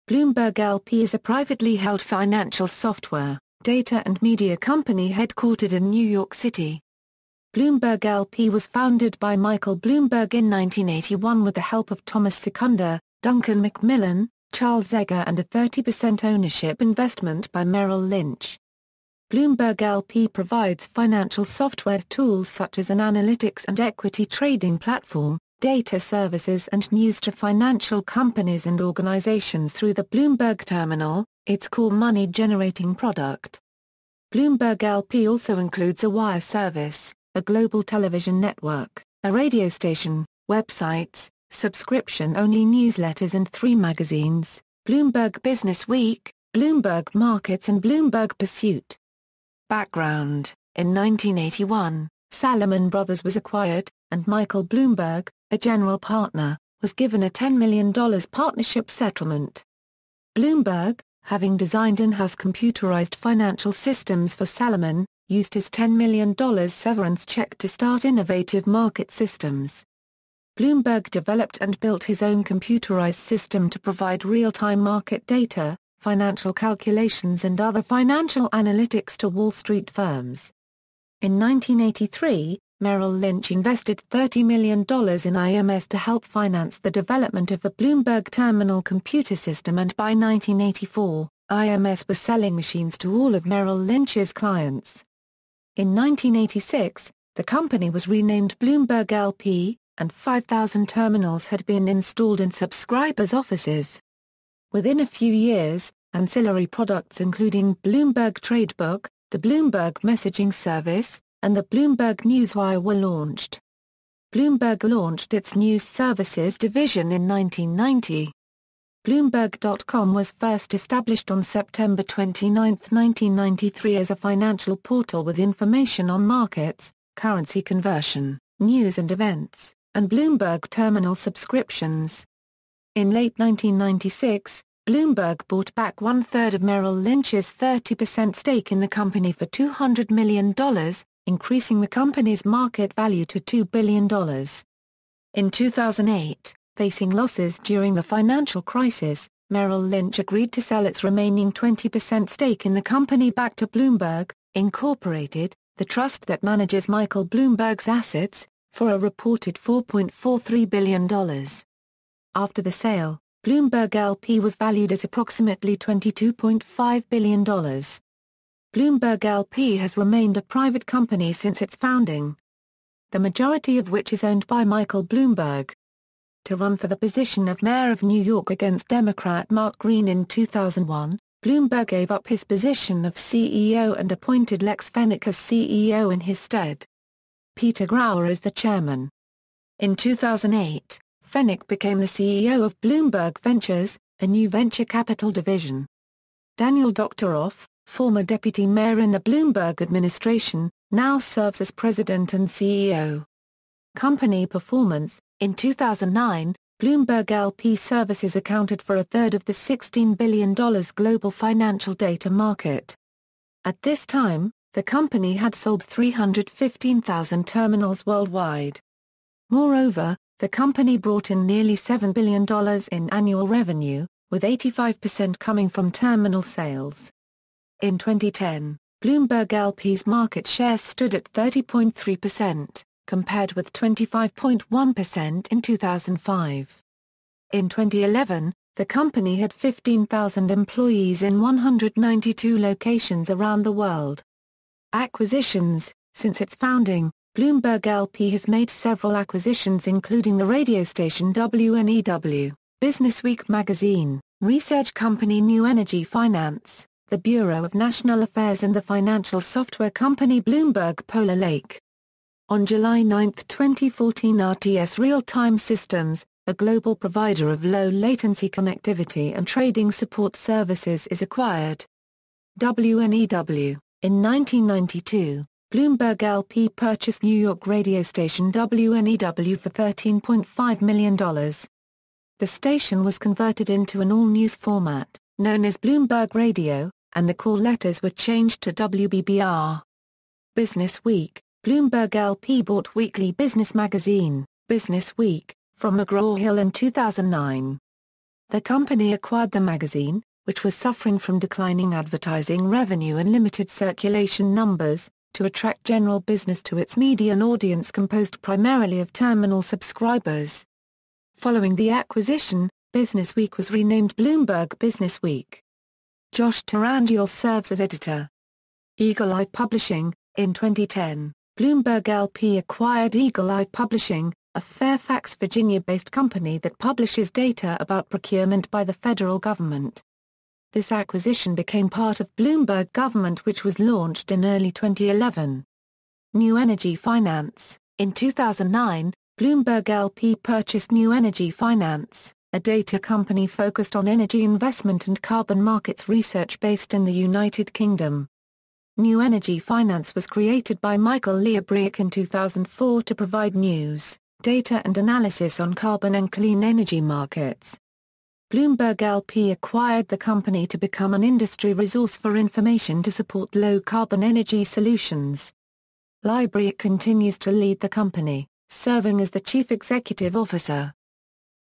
Bloomberg L.P. is a privately held financial software, data and media company headquartered in New York City. Bloomberg L.P. was founded by Michael Bloomberg in 1981 with the help of Thomas Secunda, Duncan Macmillan, Charles Zeger and a 30% ownership investment by Merrill Lynch. Bloomberg L.P. provides financial software tools such as an analytics and equity trading platform, data services and news to financial companies and organizations through the Bloomberg Terminal, its core money-generating product. Bloomberg L.P. also includes a wire service, a global television network, a radio station, websites, subscription-only newsletters and 3 magazines, Bloomberg Business Week, Bloomberg Markets and Bloomberg Pursuit. Background: in 1981, Salomon Brothers was acquired, and Michael Bloomberg, a general partner, was given a $10 million partnership settlement. Bloomberg, having designed in-house computerized financial systems for Salomon, used his $10 million severance check to start Innovative Market Systems. Bloomberg developed and built his own computerized system to provide real-time market data, financial calculations and other financial analytics to Wall Street firms. In 1983, Merrill Lynch invested $30 million in IMS to help finance the development of the Bloomberg Terminal computer system, and by 1984, IMS was selling machines to all of Merrill Lynch's clients. In 1986, the company was renamed Bloomberg L.P., and 5,000 terminals had been installed in subscribers' offices. Within a few years, ancillary products including Bloomberg Tradebook, the Bloomberg Messaging Service, and the Bloomberg Newswire were launched. Bloomberg launched its news services division in 1990. Bloomberg.com was first established on September 29, 1993 as a financial portal with information on markets, currency conversion, news and events, and Bloomberg Terminal subscriptions. In late 1996, Bloomberg bought back 1/3 of Merrill Lynch's 30% stake in the company for $200 million, increasing the company's market value to $2 billion. In 2008, facing losses during the financial crisis, Merrill Lynch agreed to sell its remaining 20% stake in the company back to Bloomberg, Incorporated, the trust that manages Michael Bloomberg's assets, for a reported $4.43 billion. After the sale, Bloomberg L.P. was valued at approximately $22.5 billion. Bloomberg L.P. has remained a private company since its founding, the majority of which is owned by Michael Bloomberg. To run for the position of mayor of New York against Democrat Mark Green in 2001, Bloomberg gave up his position of CEO and appointed Lex Fennick as CEO in his stead. Peter Grauer is the chairman. In 2008, Fennick became the CEO of Bloomberg Ventures, a new venture capital division. Daniel Doctoroff, former deputy mayor in the Bloomberg administration, now serves as president and CEO. Company performance: in 2009, Bloomberg L.P. services accounted for 1/3 of the $16 billion global financial data market. At this time, the company had sold 315,000 terminals worldwide. Moreover, the company brought in nearly $7 billion in annual revenue, with 85% coming from terminal sales. In 2010, Bloomberg L.P.'s market share stood at 30.3%, compared with 25.1% in 2005. In 2011, the company had 15,000 employees in 192 locations around the world. Acquisitions: since its founding, Bloomberg L.P. has made several acquisitions including the radio station WNEW, Businessweek magazine, research company New Energy Finance, the Bureau of National Affairs and the financial software company Bloomberg Polar Lake. On July 9, 2014, RTS Real-Time Systems, a global provider of low-latency connectivity and trading support services, is acquired. WNEW: in 1992, Bloomberg L.P. purchased New York radio station WNEW for $13.5 million. The station was converted into an all-news format, known as Bloomberg Radio, and the call letters were changed to WBBR. Business Week: Bloomberg L.P. bought weekly business magazine, Business Week, from McGraw-Hill in 2009. The company acquired the magazine, which was suffering from declining advertising revenue and limited circulation numbers, to attract general business to its median audience composed primarily of terminal subscribers. Following the acquisition, Business Week was renamed Bloomberg Business Week. Josh Tarangel serves as editor. Eagle Eye Publishing. In 2010, Bloomberg L.P. acquired Eagle Eye Publishing, a Fairfax, Virginia-based company that publishes data about procurement by the federal government. This acquisition became part of Bloomberg Government, which was launched in early 2011. New Energy Finance. In 2009, Bloomberg L.P. purchased New Energy Finance, a data company focused on energy investment and carbon markets research based in the United Kingdom. New Energy Finance was created by Michael Leabrick in 2004 to provide news, data and analysis on carbon and clean energy markets. Bloomberg L.P. acquired the company to become an industry resource for information to support low-carbon energy solutions. Leabrick continues to lead the company, serving as the chief executive officer.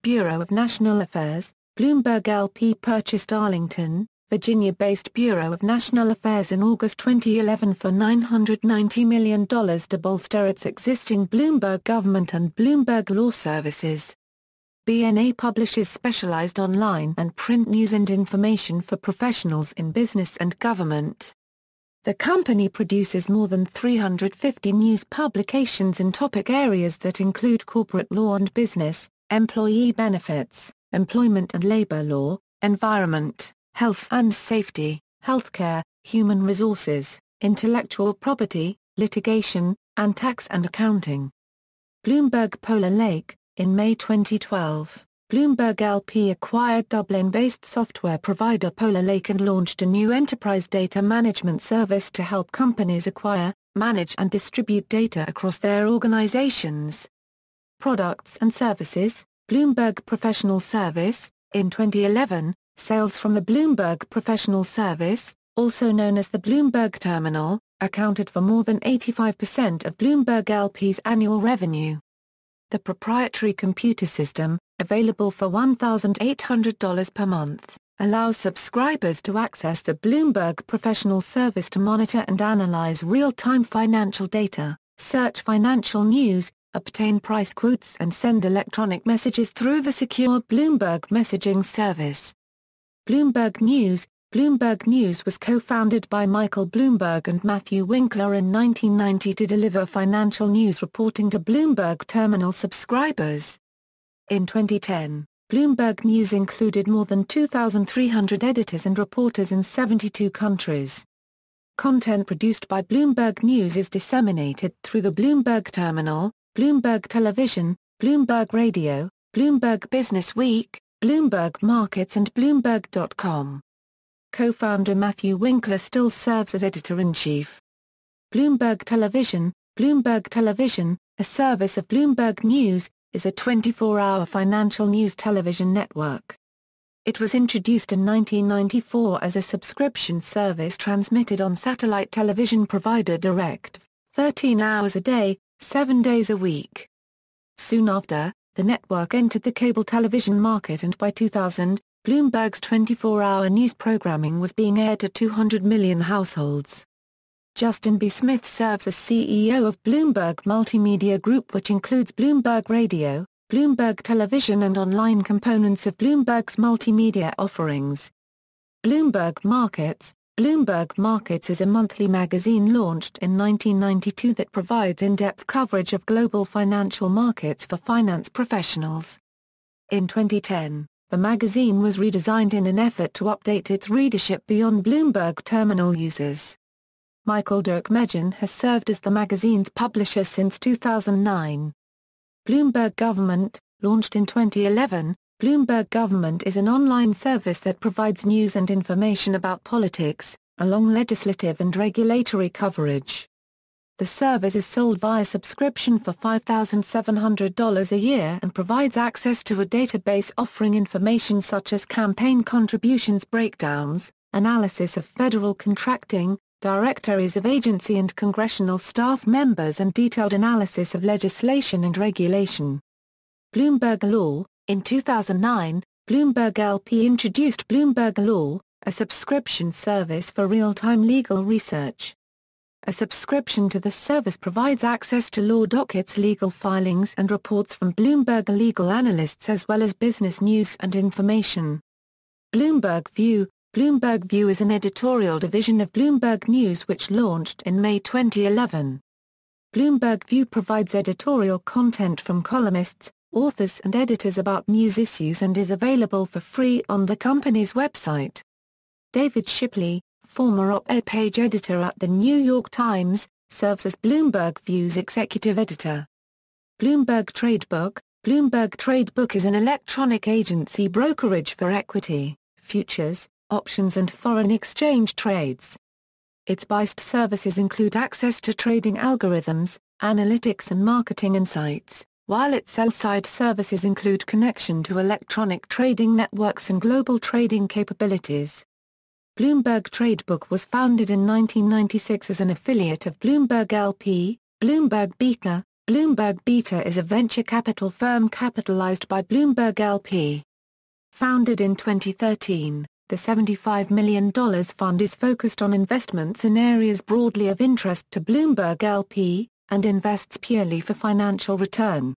Bureau of National Affairs. Bloomberg L.P. purchased Arlington, Virginia-based Bureau of National Affairs in August 2011 for $990 million to bolster its existing Bloomberg Government and Bloomberg Law services. BNA publishes specialized online and print news and information for professionals in business and government. The company produces more than 350 news publications in topic areas that include corporate law and business, employee benefits, employment and labor law, environment, health and safety, healthcare, human resources, intellectual property, litigation, and tax and accounting. Bloomberg Polar Lake. In May 2012, Bloomberg L.P. acquired Dublin-based software provider Polar Lake and launched a new enterprise data management service to help companies acquire, manage and distribute data across their organizations. Products and services. Bloomberg Professional Service. In 2011, sales from the Bloomberg Professional Service, also known as the Bloomberg Terminal, accounted for more than 85% of Bloomberg L.P.'s annual revenue. The proprietary computer system, available for $1,800 per month, allows subscribers to access the Bloomberg Professional Service to monitor and analyze real-time financial data, search financial news, obtain price quotes and send electronic messages through the secure Bloomberg messaging service. Bloomberg News. Bloomberg News was co-founded by Michael Bloomberg and Matthew Winkler in 1990 to deliver financial news reporting to Bloomberg Terminal subscribers. In 2010, Bloomberg News included more than 2,300 editors and reporters in 72 countries. Content produced by Bloomberg News is disseminated through the Bloomberg Terminal, Bloomberg Television, Bloomberg Radio, Bloomberg Business Week, Bloomberg Markets and Bloomberg.com. Co-founder Matthew Winkler still serves as editor-in-chief. Bloomberg Television. Bloomberg Television, a service of Bloomberg News, is a 24-hour financial news television network. It was introduced in 1994 as a subscription service transmitted on satellite television provider Direct, 13 hours a day, 7 days a week. Soon after, the network entered the cable television market, and by 2000, Bloomberg's 24-hour news programming was being aired to 200 million households. Justin B. Smith serves as CEO of Bloomberg Multimedia Group, which includes Bloomberg Radio, Bloomberg Television and online components of Bloomberg's multimedia offerings. Bloomberg Markets. Bloomberg Markets is a monthly magazine launched in 1992 that provides in-depth coverage of global financial markets for finance professionals. In 2010, the magazine was redesigned in an effort to update its readership beyond Bloomberg Terminal users. Michael Durkmejian has served as the magazine's publisher since 2009. Bloomberg Government. Launched in 2011, Bloomberg Government is an online service that provides news and information about politics, along legislative and regulatory coverage. The service is sold via subscription for $5,700 a year and provides access to a database offering information such as campaign contributions breakdowns, analysis of federal contracting, directories of agency and congressional staff members and detailed analysis of legislation and regulation. Bloomberg Law. In 2009, Bloomberg L.P. introduced Bloomberg Law, a subscription service for real-time legal research. A subscription to the service provides access to law dockets, legal filings and reports from Bloomberg legal analysts as well as business news and information. Bloomberg View. Bloomberg View is an editorial division of Bloomberg News which launched in May 2011. Bloomberg View provides editorial content from columnists, authors and editors about news issues and is available for free on the company's website. David Shipley, former op-ed page editor at The New York Times, serves as Bloomberg View's executive editor. Bloomberg Tradebook. Bloomberg Tradebook is an electronic agency brokerage for equity, futures, options and foreign exchange trades. Its based services include access to trading algorithms, analytics and marketing insights, while its sell-side services include connection to electronic trading networks and global trading capabilities. Bloomberg Tradebook was founded in 1996 as an affiliate of Bloomberg L.P., Bloomberg Beta. Bloomberg Beta is a venture capital firm capitalized by Bloomberg L.P. Founded in 2013, the $75 million fund is focused on investments in areas broadly of interest to Bloomberg L.P., and invests purely for financial return.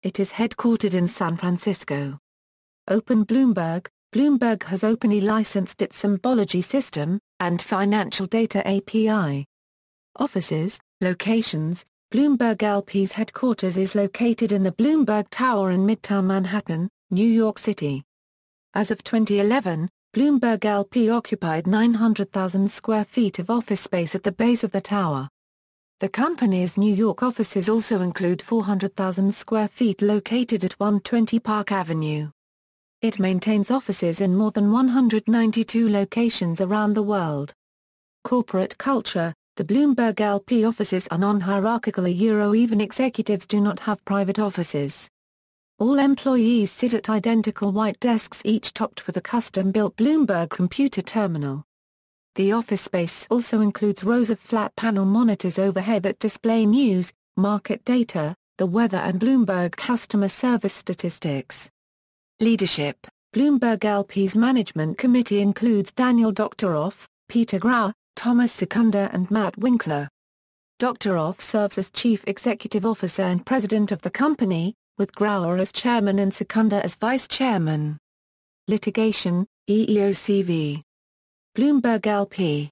It is headquartered in San Francisco. Open Bloomberg. Bloomberg has openly licensed its symbology system, and financial data API. Offices, locations. Bloomberg L.P.'s headquarters is located in the Bloomberg Tower in Midtown Manhattan, New York City. As of 2011, Bloomberg L.P. occupied 900,000 square feet of office space at the base of the tower. The company's New York offices also include 400,000 square feet located at 120 Park Avenue. It maintains offices in more than 192 locations around the world. Corporate culture. The Bloomberg L.P. offices are non-hierarchical. Even executives do not have private offices. All employees sit at identical white desks, each topped with a custom-built Bloomberg computer terminal. The office space also includes rows of flat panel monitors overhead that display news, market data, the weather and Bloomberg customer service statistics. Leadership. Bloomberg L.P.'s management committee includes Daniel Doctoroff, Peter Grauer, Thomas Secunda and Matt Winkler. Doctoroff serves as Chief Executive Officer and President of the company, with Grauer as Chairman and Secunda as Vice Chairman. Litigation. EEOC v. Bloomberg L.P.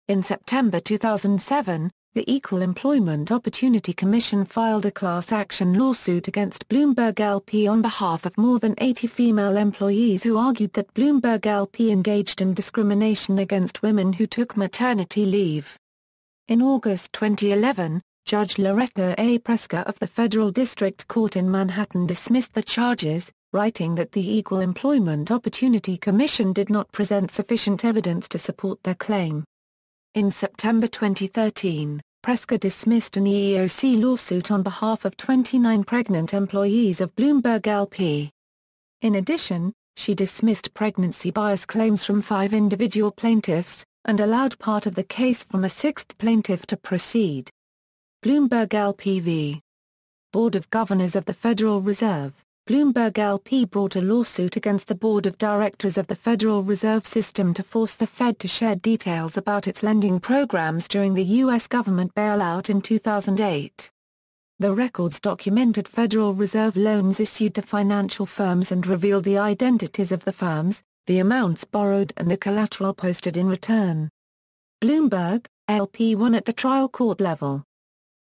In September 2007, the Equal Employment Opportunity Commission filed a class action lawsuit against Bloomberg L.P. on behalf of more than 80 female employees who argued that Bloomberg L.P. engaged in discrimination against women who took maternity leave. In August 2011, Judge Loretta A. Preska of the Federal District Court in Manhattan dismissed the charges, writing that the Equal Employment Opportunity Commission did not present sufficient evidence to support their claim. In September 2013, Preska dismissed an EEOC lawsuit on behalf of 29 pregnant employees of Bloomberg L.P. In addition, she dismissed pregnancy bias claims from 5 individual plaintiffs, and allowed part of the case from a 6th plaintiff to proceed. Bloomberg L.P. v. Board of Governors of the Federal Reserve. Bloomberg L.P. brought a lawsuit against the Board of Directors of the Federal Reserve System to force the Fed to share details about its lending programs during the U.S. government bailout in 2008. The records documented Federal Reserve loans issued to financial firms and revealed the identities of the firms, the amounts borrowed and the collateral posted in return. Bloomberg L.P. won at the trial court level.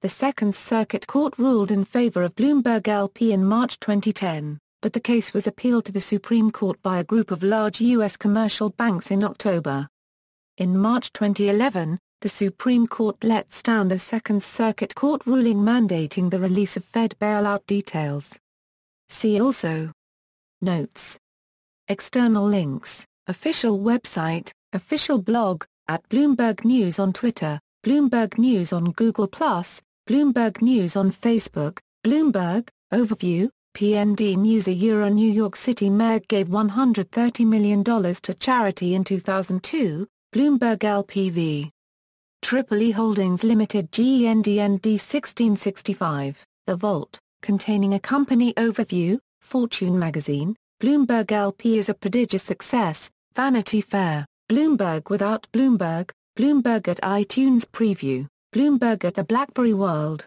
The Second Circuit Court ruled in favor of Bloomberg L.P. in March 2010, but the case was appealed to the Supreme Court by a group of large U.S. commercial banks in October. In March 2011, the Supreme Court let stand the Second Circuit Court ruling mandating the release of Fed bailout details. See also: Notes. External links, official website, official blog, @Bloomberg News on Twitter, Bloomberg News on Google+, Bloomberg News on Facebook, Bloomberg, Overview, PND News. New York City Mayor gave $130 million to charity in 2002, Bloomberg L.P. v. Triple Holdings Limited GENDND 1665, The Vault, containing a company overview, Fortune magazine, Bloomberg L.P. is a prodigious success, Vanity Fair, Bloomberg without Bloomberg, Bloomberg at iTunes Preview, Bloomberg at the BlackBerry World.